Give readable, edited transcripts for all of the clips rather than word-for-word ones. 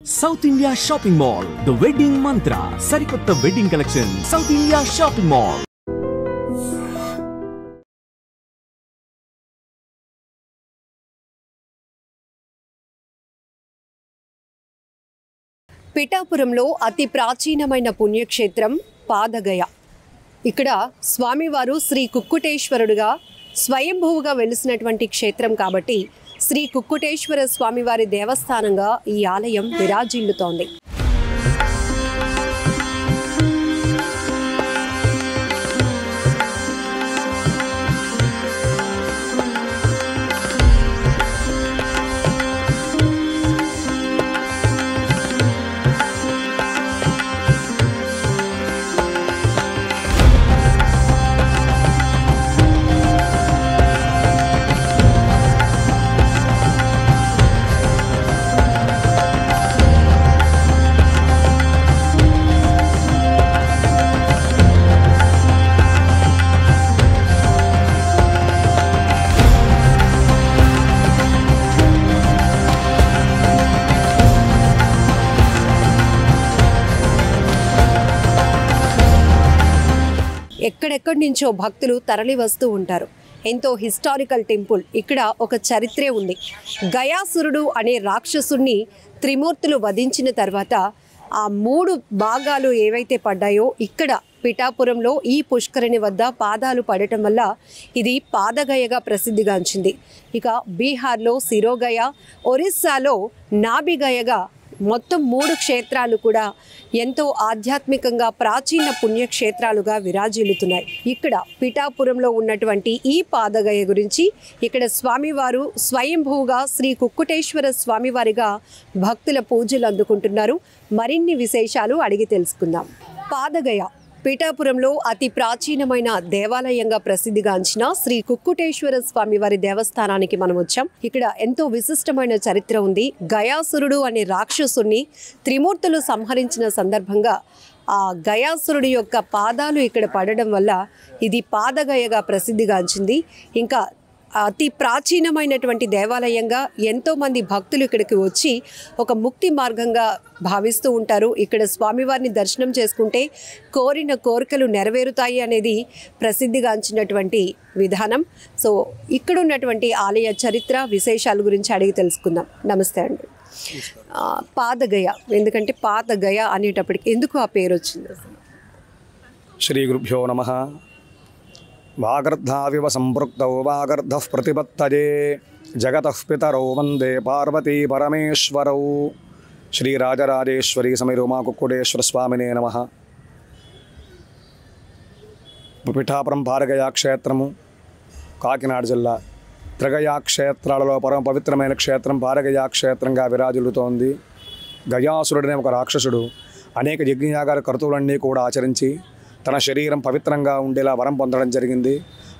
South India Shopping Mall, The Wedding Mantra, Sarikotta Wedding Collection, South India Shopping Mall. పిఠాపురంలో అతి ప్రాచీనమైన పుణ్యక్షేత్రం పాదగయ. ఇక్కడ స్వామివారు శ్రీ కుక్కుటేశ్వరుడుగా స్వయంభూవుగా వెలిసినటువంటి క్షేత్రం కాబట్టి శ్రీ కుక్కుటేశ్వర స్వామివారి దేవస్థానంగా ఈ ఆలయం విరాజిల్లుతోంది. ఎక్కడెక్కడి నుంచో భక్తులు తరలి వస్తూ ఉంటారు. ఎంతో హిస్టారికల్ టెంపుల్. ఇక్కడ ఒక చరిత్రే ఉంది. గయాసురుడు అనే రాక్షసుణ్ణి త్రిమూర్తులు వధించిన తర్వాత ఆ 3 భాగాలు ఏవైతే పడ్డాయో ఇక్కడ పిఠాపురంలో ఈ పుష్కరిణి వద్ద పాదాలు పడటం వల్ల ఇది పాదగయగా ప్రసిద్ధిగాంచింది. ఇక బీహార్లో సిరోగయ, ఒరిస్సాలో నాభిగయగా మొత్తం 3 క్షేత్రాలు కూడా ఎంతో ఆధ్యాత్మికంగా ప్రాచీన పుణ్యక్షేత్రాలుగా విరాజిల్లుతున్నాయి. ఇక్కడ పిఠాపురంలో ఉన్నటువంటి ఈ పాదగయ గురించి ఇక్కడ స్వామివారు స్వయంభూగా శ్రీ కుక్కుటేశ్వర స్వామివారిగా భక్తుల పూజలు అందుకుంటున్నారు. మరిన్ని విశేషాలు అడిగి తెలుసుకుందాం. పాదగయ పిఠాపురంలో అతి ప్రాచీనమైన దేవాలయంగా ప్రసిద్ధిగాంచిన శ్రీ కుక్కుటేశ్వర స్వామివారి దేవస్థానానికి మనం వచ్చాం. ఇక్కడ ఎంతో విశిష్టమైన చరిత్ర ఉంది. గయాసురుడు అనే రాక్షసుని త్రిమూర్తులు సంహరించిన సందర్భంగా ఆ గయాసురుడి యొక్క పాదాలు ఇక్కడ పడడం వల్ల ఇది పాదగయగా ప్రసిద్ధిగాంచింది. ఇంకా అతి ప్రాచీనమైనటువంటి దేవాలయంగా ఎంతోమంది భక్తులు ఇక్కడికి వచ్చి ఒక ముక్తి మార్గంగా భావిస్తూ ఉంటారు. ఇక్కడ స్వామివారిని దర్శనం చేసుకుంటే కోరిన కోరికలు నెరవేరుతాయి అనేది ప్రసిద్ధిగాంచినటువంటి విధానం. సో ఇక్కడ ఉన్నటువంటి ఆలయ చరిత్ర విశేషాల గురించి అడిగి తెలుసుకుందాం. నమస్తే అండి. పాదగయ, ఎందుకంటే పాదగయ అనేటప్పటికి ఎందుకు ఆ పేరు వచ్చింది? శ్రీ గురుభ్యో నమః. వాగర్ధావివ సంపృక్తౌ వాగర్ధః ప్రతిపత్తయే జగతః పితరౌ వందే పార్వతీ పరమేశ్వరౌ. శ్రీ రాజరాజేశ్వరీ సమేత ఉమా కుక్కుటేశ్వర స్వామినే నమః. పిఠాపురం పాదగయ క్షేత్రము కాకినాడ జిల్లా త్రిగయా క్షేత్రాలలో పరమ పవిత్రమైన క్షేత్రం పాదగయ క్షేత్రంగా విరాజిల్లుతోంది. గయాసురుడనే ఒక రాక్షసుడు అనేక యజ్ఞయాగాల కర్తువులన్నీ కూడా ఆచరించి తన శరీరం పవిత్రంగా ఉండేలా వరం పొందడం జరిగింది.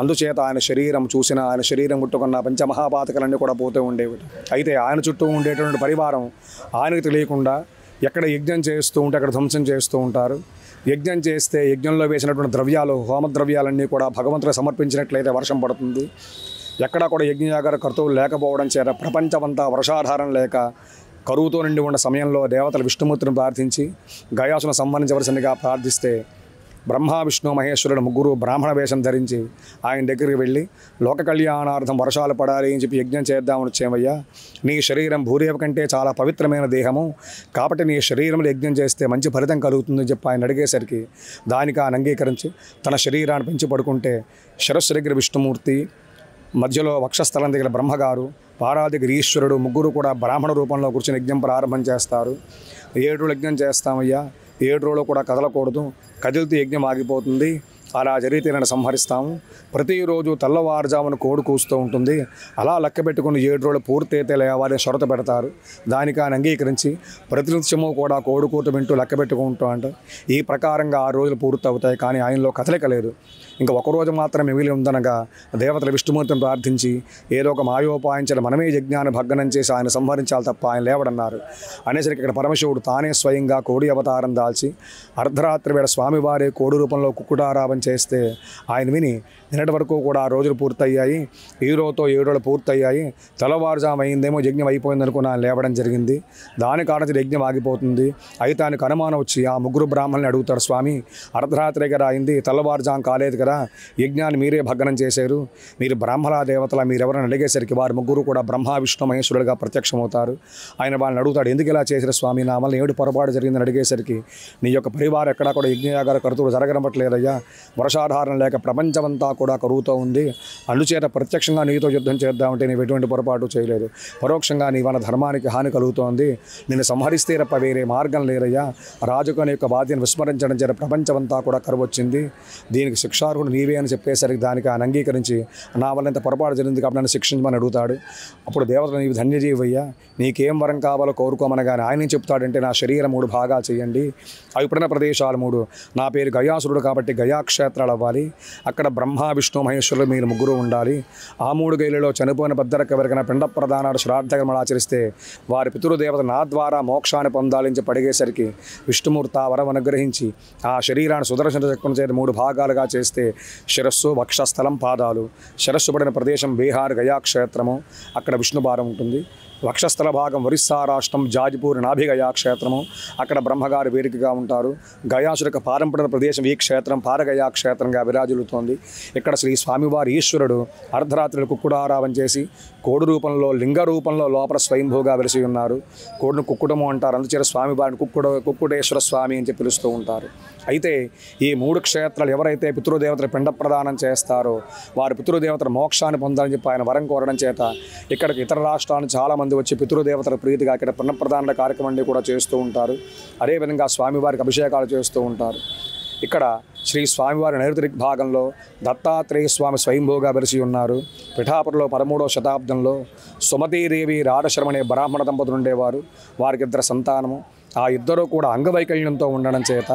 అందుచేత ఆయన శరీరం చూసిన, ఆయన శరీరం ముట్టుకున్న పంచమహాపాతకాలన్నీ కూడా పోతూ ఉండేవి. అయితే ఆయన చుట్టూ ఉండేటువంటి పరివారం ఆయనకు తెలియకుండా ఎక్కడ యజ్ఞం చేస్తూ ఉంటే అక్కడ ధ్వంసం చేస్తూ ఉంటారు. యజ్ఞం చేస్తే యజ్ఞంలో వేసినటువంటి ద్రవ్యాలు, హోమద్రవ్యాలన్నీ కూడా భగవంతుడు సమర్పించినట్లయితే వర్షం పడుతుంది. ఎక్కడా కూడా యజ్ఞయాగార కర్తవులు లేకపోవడం చేత ప్రపంచమంతా వర్షాధారం లేక కరువుతో నిండి ఉన్న సమయంలో దేవతలు విష్ణుమూర్తిని ప్రార్థించి గయాసును సంహరించవలసిందిగా ప్రార్థిస్తే బ్రహ్మ విష్ణు మహేశ్వరుడు 3 బ్రాహ్మణ వేషం ధరించి ఆయన దగ్గరికి వెళ్ళి లోక కళ్యాణార్థం వర్షాలు పడాలి అని చెప్పి యజ్ఞం చేద్దామని వచ్చేమయ్యా, నీ శరీరం భూదేవ కంటే చాలా పవిత్రమైన దేహము కాబట్టి నీ శరీరంలో యజ్ఞం చేస్తే మంచి ఫలితం కలుగుతుందని చెప్పి ఆయన అడిగేసరికి దానికి ఆయన అంగీకరించి తన శరీరాన్ని పెంచి పడుకుంటే శిరస్సు దగ్గర విష్ణుమూర్తి, మధ్యలో వక్షస్థలం దగ్గర బ్రహ్మగారు, పారాదిగిరి ఈశ్వరుడు 3 కూడా బ్రాహ్మణ రూపంలో కూర్చొని యజ్ఞం ప్రారంభం చేస్తారు. 7 రోజులు యజ్ఞం చేస్తామయ్యా, 7 రోజులు కూడా కదలకూడదు, కదిలితే యజ్ఞం ఆగిపోతుంది, అలా జరిగితే నన్ను సంహరిస్తాము. ప్రతిరోజు తెల్లవారుజామున కోడి కూస్తూ ఉంటుంది, అలా లెక్క పెట్టుకుని 7 రోజులు పూర్తయితే లేవాలి షరతు పెడతారు. దానికి ఆయన అంగీకరించి ప్రతినిత్యము కూడా కోడి కూత వింటూ లెక్క పెట్టుకుంటూ అంటారు. ఈ ప్రకారంగా 6 రోజులు పూర్తి అవుతాయి. కానీ ఆయనలో కదలిక లేదు. ఇంకా ఒకరోజు మాత్రమే మిగిలి ఉందనగా దేవతల విష్ణుమూర్తిని ప్రార్థించి ఏదో ఒక మాయోపాయించడం మనమే యజ్ఞాన్ని భగ్నం చేసి ఆయన సంహరించాలి తప్ప ఆయన లేవడన్నారు. అనేసరికి ఇక్కడ పరమశివుడు తానే స్వయంగా కోడి అవతారం దాల్చి అర్ధరాత్రి వేళ స్వామివారి కోడి రూపంలో కుక్కుటారావం చేస్తే ఆయన విని నిన్నటి వరకు కూడా 6 రోజులు పూర్తయ్యాయి. ఈ రోజుతో 7 రోజులు పూర్తయ్యాయి. తెల్లవారుజాము అయిందేమో, యజ్ఞం అయిపోయింది అనుకుని ఆయన లేవడం జరిగింది. దాని కారణం యజ్ఞం ఆగిపోతుంది. అయితే ఆయనకు అనుమానం వచ్చి ఆ ముగ్గురు బ్రాహ్మణుని అడుగుతారు, స్వామి అర్ధరాత్రి కదా అయింది, తెల్లవారుజాము కాలేదు కదా, యజ్ఞాన్ని మీరే భగ్నం చేశారు, మీరు బ్రాహ్మణ దేవతల మీరెవరని అడిగేసరికి వారు ముగ్గురు కూడా బ్రహ్మ విష్ణు మహేశ్వరులుగా ప్రత్యక్షమవుతారు. ఆయన వాళ్ళని అడుగుతాడు, ఎందుకు ఇలా చేశారు స్వామి, నా వల్ల ఏమిటి పొరపాటు జరిగిందని అడిగేసరికి, నీ యొక్క పరివారం ఎక్కడా కూడా యజ్ఞయాగాల కరుతులు జరగనట్లేదయ్యా, వర్షాధారం లేక ప్రపంచమంతా కూడా కరువుతూ ఉంది, అందుచేత ప్రత్యక్షంగా నీతో యుద్ధం చేద్దామంటే నీవు ఎటువంటి పొరపాటు చేయలేదు, పరోక్షంగా నీ వల్ల ధర్మానికి హాని కలుగుతోంది, నేను సంహరిస్తే తప్ప వేరే మార్గం లేదయ్యా, రాజుకొని యొక్క బాధ్యతను విస్మరించడం చేత ప్రపంచమంతా కూడా కరువు వచ్చింది, దీనికి శిక్షార్హుడు నీవే అని చెప్పేసరికి దానికి ఆయన అంగీకరించి నా వల్ల ఇంత పొరపాటు జరిగింది కాబట్టి నన్ను శిక్షించమని అడుగుతాడు. అప్పుడు దేవతలు, నీవు ధన్యజీవయ్యా, నీకేం వరం కావాలో కోరుకోమనగానే ఆయన ఏం చెప్తాడంటే, నా శరీరం 3 భాగాలు చేయండి, అవి పుట్టిన ప్రదేశాలు 3, నా పేరు గయాసురుడు కాబట్టి గయాక్షేత్రాలు అవ్వాలి, అక్కడ బ్రహ్మ విష్ణు మహేశ్వరులు మీరు ముగ్గురు ఉండాలి, ఆ 3 గైలలో చనిపోయిన బద్దరకు ఎవరికైనా పిండ ప్రదానాలు శ్రాద్ధకర్మలు ఆచరిస్తే వారి పితృదేవత నా ద్వారా మోక్షాన్ని పొందాలని చెప్పి అడిగేసరికి విష్ణుమూర్తి ఆ వరం అనుగ్రహించి ఆ శరీరాన్ని సుదర్శన చక్రం చేత 3 భాగాలుగా చేస్తే శిరస్సు, వక్షస్థలం, పాదాలు, శిరస్సు పడిన ప్రదేశం బీహార్ గయాక్షేత్రము, అక్కడ విష్ణుభారం ఉంటుంది, వక్షస్థల భాగం ఒరిస్సా రాష్ట్రం జాజిపూర్ నాభిగయా క్షేత్రము, అక్కడ బ్రహ్మగారు వేదికగా ఉంటారు, గయాసుడికి పారంపడిన ప్రదేశం ఈ క్షేత్రం పారగయా క్షేత్రంగా విరాజిల్లుతోంది. ఇక్కడ శ్రీ స్వామివారి ఈశ్వరుడు అర్ధరాత్రులు కుక్కుడారావం చేసి కోడి రూపంలో లింగ రూపంలో లోపల స్వయంభూగా వెలిసి ఉన్నారు. కోడిని కుక్కుటము అంటారు, అందుచేత స్వామివారిని కుక్కుటేశ్వర స్వామి అని చెప్పి పిలుస్తూ ఉంటారు. అయితే ఈ 3 క్షేత్రాలు ఎవరైతే పితృదేవతలు పిండ ప్రదానం చేస్తారో వారి పితృదేవతల మోక్షాన్ని పొందాలని చెప్పి ఆయన వరం కోరడం చేత ఇక్కడికి ఇతర రాష్ట్రాల నుంచి చాలామంది వచ్చి పితృదేవతల ప్రీతిగా ఇక్కడ పిండ ప్రదాన కార్యక్రమాన్ని కూడా చేస్తూ ఉంటారు. అదేవిధంగా స్వామివారికి అభిషేకాలు చేస్తూ ఉంటారు. ఇక్కడ శ్రీ స్వామివారి నైరుతి దిగ్భాగంలో దత్తాత్రేయ స్వామి స్వయంభూగా వెలిసి ఉన్నారు. పిఠాపురంలో 13వ శతాబ్దంలో సుమతీదేవి రాడశర్మ అనే బ్రాహ్మణ దంపతులు ఉండేవారు. వారికి 2 సంతానము. ఆ ఇద్దరు కూడా అంగవైకల్యంతో ఉండడం చేత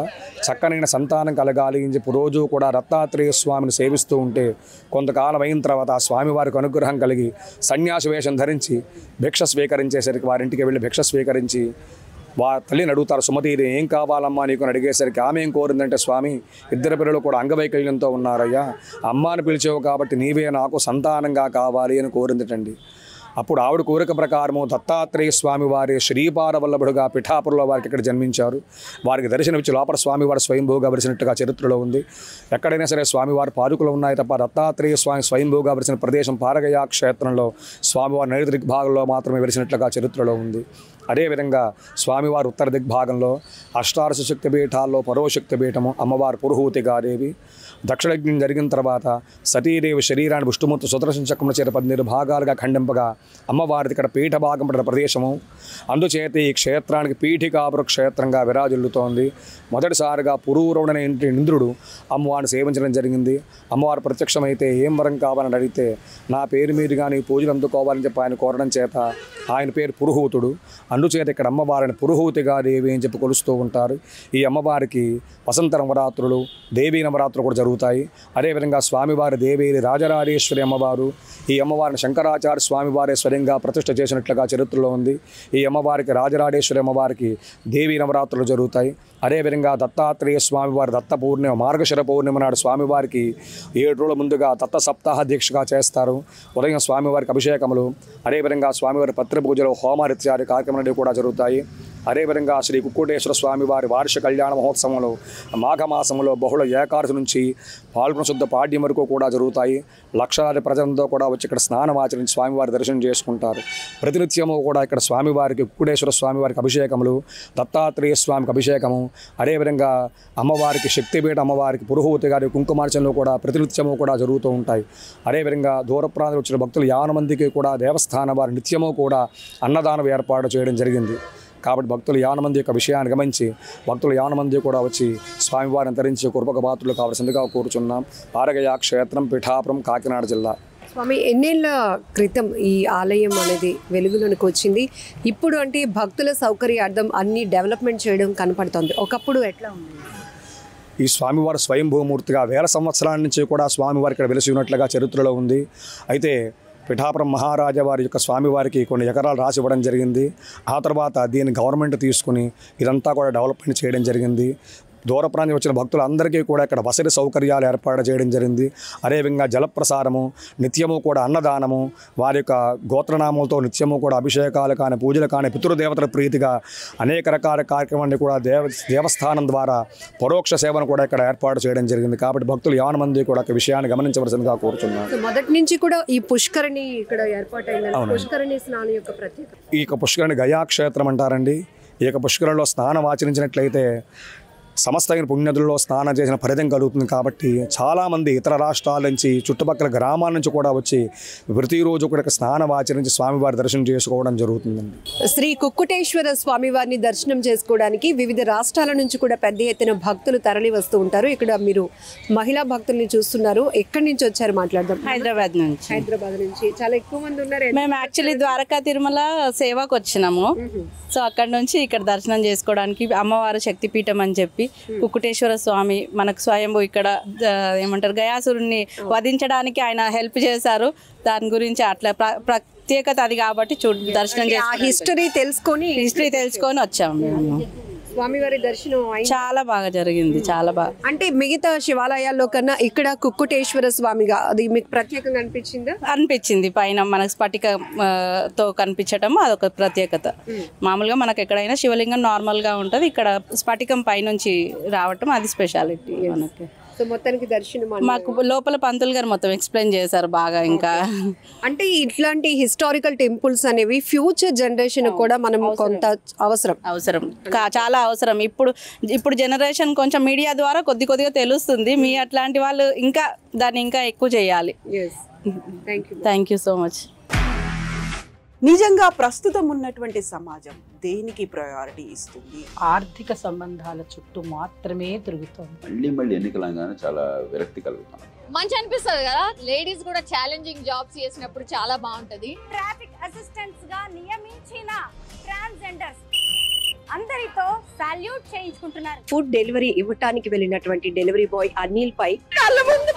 చక్కనైన సంతానం కలగాలి అని చెప్పి రోజు కూడా దత్తాత్రేయ స్వామిని సేవిస్తూ ఉంటే కొంతకాలం అయిన తర్వాత ఆ స్వామివారికి అనుగ్రహం కలిగి సన్యాసి వేషం ధరించి భిక్ష స్వీకరించేసరికి వారింటికి వెళ్ళి భిక్ష స్వీకరించి తల్లిని అడుగుతారు, సుమతీది ఏం కావాలమ్మా నీకు అని అడిగేసరికి ఆమె ఏం కోరిందంటే, స్వామి 2 పిల్లలు కూడా అంగవైకల్యంతో ఉన్నారయ్యా, అమ్మాని పిలిచావు కాబట్టి నీవే నాకు సంతానంగా కావాలి అని కోరిందటండి. అప్పుడు ఆవిడ కోరిక ప్రకారము దత్తాత్రేయ స్వామి వారి శ్రీపాదవల్లభుడుగా పిఠాపురంలో వారికి ఇక్కడ జన్మించారు. వారికి దర్శనమిచ్చి లోపల స్వామివారి స్వయంభూగా వరిసినట్టుగా చరిత్రలో ఉంది. ఎక్కడైనా సరే స్వామివారి పాదుకలు ఉన్నాయి తప్ప దత్తాత్రేయ స్వామి స్వయంభూగా వరిసిన ప్రదేశం పారగయా క్షేత్రంలో స్వామివారి నైరుతి దిగ్భాగంలో మాత్రమే వెలిసినట్లుగా చరిత్రలో ఉంది. అదేవిధంగా స్వామివారి ఉత్తర దిగ్భాగంలో అష్టాదశ శక్తి పీఠాల్లో పరోశక్తి పీఠము అమ్మవారు పురుహూతిగాదేవి. దక్షిణయజ్ఞం జరిగిన తర్వాత సతీదేవి శరీరాన్ని విష్ణుమూర్తి సుదర్శన చక్రముల చేత 12 భాగాలుగా ఖండింపగా అమ్మవారిది ఇక్కడ పీఠ భాగం పడిన ప్రదేశము. అందుచేత ఈ క్షేత్రానికి పీఠికాపుర క్షేత్రంగా విరాజిల్లుతోంది. మొదటిసారిగా పురూరవుడైన ఇంద్రుడు అమ్మవారిని సేవించడం జరిగింది. అమ్మవారు ప్రత్యక్షమైతే ఏం వరం కావాలని అడిగితే నా పేరు మీదుగా నీ పూజలు అందుకోవాలని చెప్పి ఆయన కోరడం చేత ఆయన పేరు పురుహూతుడు. అందుచేత ఇక్కడ అమ్మవారిని పురుహూతిగా దేవి అని చెప్పి కొలుస్తూ ఉంటారు. ఈ అమ్మవారికి వసంత నవరాత్రులు, దేవీ నవరాత్రులు కూడా జరుగుతాయి. అదేవిధంగా స్వామివారి దేవేరి రాజరాజేశ్వరి అమ్మవారు, ఈ అమ్మవారిని శంకరాచార్య స్వామివారే స్వయంగా ప్రతిష్ఠ చేసినట్లుగా చరిత్రలో ఉంది. ఈ అమ్మవారికి రాజరాజేశ్వరి అమ్మవారికి దేవీ నవరాత్రులు జరుగుతాయి. అదేవిధంగా దత్తాత్రేయ స్వామివారి దత్త పూర్ణిమ మార్గశిర పౌర్ణిమ నాడు స్వామివారికి 7 రోజుల ముందుగా దత్త సప్తాహ దీక్షగా చేస్తారు. ఉదయం స్వామివారికి అభిషేకములు, అదేవిధంగా స్వామివారి పత్రి పూజలు, హోమాలు ఇత్యాది కార్యక్రమాలు కూడా జరుగుతాయి. అదేవిధంగా శ్రీ కుక్కుటేశ్వర స్వామివారి వార్షిక కళ్యాణ మహోత్సవంలో మాఘమాసంలో బహుళ ఏకాదశి నుంచి పాల్గొన శుద్ధ పాడ్యం వరకు కూడా జరుగుతాయి. లక్షలాది ప్రజలతో కూడా వచ్చి ఇక్కడ స్నానం ఆచరించి స్వామివారి దర్శనం చేసుకుంటారు. ప్రతినిత్యము కూడా ఇక్కడ స్వామివారికి కుక్కుటేశ్వర స్వామివారికి అభిషేకములు, దత్తాత్రేయ స్వామికి అభిషేకము, అదేవిధంగా అమ్మవారికి శక్తిపీఠ అమ్మవారికి పురుహూతి గారి కుంకుమార్చనలు కూడా ప్రతినిత్యము కూడా జరుగుతూ ఉంటాయి. అదేవిధంగా దూర ప్రాంతం వచ్చిన భక్తులు 50 మందికి కూడా దేవస్థానం వారి నిత్యము కూడా అన్నదానం ఏర్పాటు చేయడం జరిగింది. కాబట్టి భక్తులు 50 మంది యొక్క విషయాన్ని గమనించి భక్తులు 50 మంది కూడా వచ్చి స్వామివారిని ధరించి కృపక పాత్రలు కావాల్సిందిగా కోరుచున్నాం. పారగయా క్షేత్రం, పిఠాపురం, కాకినాడ జిల్లా. స్వామి, ఎన్నేళ్ల క్రితం ఈ ఆలయం అనేది వెలుగులోనికి వచ్చింది? ఇప్పుడు అంటే భక్తుల సౌకర్యార్థం అన్ని డెవలప్మెంట్ చేయడం కనపడుతుంది. ఒకప్పుడు ఎట్లా ఉంది? ఈ స్వామివారి స్వయంభూమూర్తిగా 1000 సంవత్సరాల నుంచి కూడా స్వామివారి ఇక్కడ వెలిసి ఉన్నట్లుగా చరిత్రలో ఉంది. అయితే పిఠాపురం మహారాజా వారి యొక్క స్వామివారికి కొన్ని ఎకరాలు రాసి ఇవ్వడం జరిగింది. ఆ తర్వాత దీన్ని గవర్నమెంట్ తీసుకుని ఇదంతా కూడా డెవలప్మెంట్ చేయడం జరిగింది. దూర ప్రాంతం వచ్చిన భక్తులందరికీ కూడా ఇక్కడ వసతి సౌకర్యాలు ఏర్పాటు చేయడం జరిగింది. అదేవిధంగా జలప్రసారము, నిత్యము కూడా అన్నదానము, వారి యొక్క గోత్రనామంతో నిత్యము కూడా అభిషేకాలు కానీ పూజలు కానీ పితృదేవతల ప్రీతిగా అనేక రకాల కార్యక్రమాన్ని కూడా దేవస్థానం ద్వారా పరోక్ష సేవను కూడా ఇక్కడ ఏర్పాటు చేయడం జరిగింది. కాబట్టి భక్తులు యావన మంది కూడా ఒక విషయాన్ని గమనించవలసిందిగా కోరుచున్నారు. మొదటి నుంచి కూడా ఈ పుష్కరిణి ఇక్కడ ఏర్పాటైంది. పుష్కరిణి స్నానం యొక్క ప్రత్యేకత, ఈ యొక్క పుష్కరిణి గయాక్షేత్రం అంటారండి. ఈ యొక్క పుష్కరంలో స్నానం ఆచరించినట్లయితే సమస్తమైన పుణ్యదుల్లో స్నానం చేసిన ఫలితం కలుగుతుంది. కాబట్టి చాలామంది ఇతర రాష్ట్రాల నుంచి చుట్టుపక్కల గ్రామాల నుంచి కూడా వచ్చి ప్రతిరోజు కూడా స్నానం ఆచరించి స్వామివారి దర్శనం చేసుకోవడం జరుగుతుందండి. శ్రీ కుక్కుటేశ్వర స్వామివారిని దర్శనం చేసుకోవడానికి వివిధ రాష్ట్రాల నుంచి కూడా పెద్ద ఎత్తున భక్తులు తరలి వస్తూ ఉంటారు. ఇక్కడ మీరు మహిళా భక్తుల్ని చూస్తున్నారు. ఎక్కడి నుంచి వచ్చారు మాట్లాడదాం? హైదరాబాద్ నుంచి. హైదరాబాద్ నుంచి చాలా ఎక్కువ మంది ఉన్నారు. మేము యాక్చువల్లీ ద్వారకా తిరుమల సేవకు వచ్చినాము. సో అక్కడ నుంచి ఇక్కడ దర్శనం చేసుకోవడానికి అమ్మవారు శక్తిపీఠం అని చెప్పి కుక్కుటేశ్వర స్వామి మనకు స్వయంభూ ఇక్కడ ఏమంటారు గయాసురుణ్ణి వధించడానికి ఆయన హెల్ప్ చేశారు. దాని గురించి అట్లా ప్రత్యేకత అది కాబట్టి దర్శనం హిస్టరీ తెలుసుకొని వచ్చాము మేము. స్వామివారి దర్శనం చాలా బాగా జరిగింది. చాలా బాగా అంటే మిగతా శివాలయాల్లో కన్నా ఇక్కడ కుక్కుటేశ్వర స్వామిగా అది మీకు ప్రత్యేకంగా అనిపించింది. పైన మనకు స్ఫటికతో కనిపించటం అదొక ప్రత్యేకత. మామూలుగా మనకు ఎక్కడైనా శివలింగం నార్మల్ గా ఉంటది, ఇక్కడ స్ఫటికం పైనుంచి రావటం అది స్పెషాలిటీ మనకి. మొత్తానికి దర్శనం మాకు లోపల పంతులు గారు మొత్తం ఎక్స్ప్లెయిన్ చేశారు బాగా. ఇంకా అంటే ఇట్లాంటి హిస్టారికల్ టెంపుల్స్ అనేవి ఫ్యూచర్ జనరేషన్ కూడా మనం కొంత అవసరం చాలా అవసరం. ఇప్పుడు జనరేషన్ కొంచెం మీడియా ద్వారా కొద్దిగా తెలుస్తుంది. మీ అట్లాంటి వాళ్ళు ఇంకా దాన్ని ఇంకా ఎక్కువ చేయాలి. Thank you so much. నిజంగా ప్రస్తుతం ఉన్నటువంటి సమాజం దేనికి ప్రయారిటీ ఇస్తుంది? ఆర్థిక సంబంధాల చుట్టూ మాత్రమే తిరుగుతుంది. మళ్ళీ ఎన్నికలంగానే చాలా విరక్తి కలుగుతాం. మంచి అనిపిస్తుంది కదా, లేడీస్ కూడా ఛాలెంజింగ్ జాబ్స్ చేసినప్పుడు చాలా బాగుంటది. ట్రాఫిక్ అసిస్టెంట్స్ గా నియమించిన ట్రాన్స్జెండర్స్ అందరితో సాల్యూట్ చేయించుకుంటున్నారు. ఫుడ్ డెలివరీ ఇవ్వటానికి వెళ్ళినటువంటి డెలివరీ బాయ్ అనిల్ పై కళ్ళ ముందు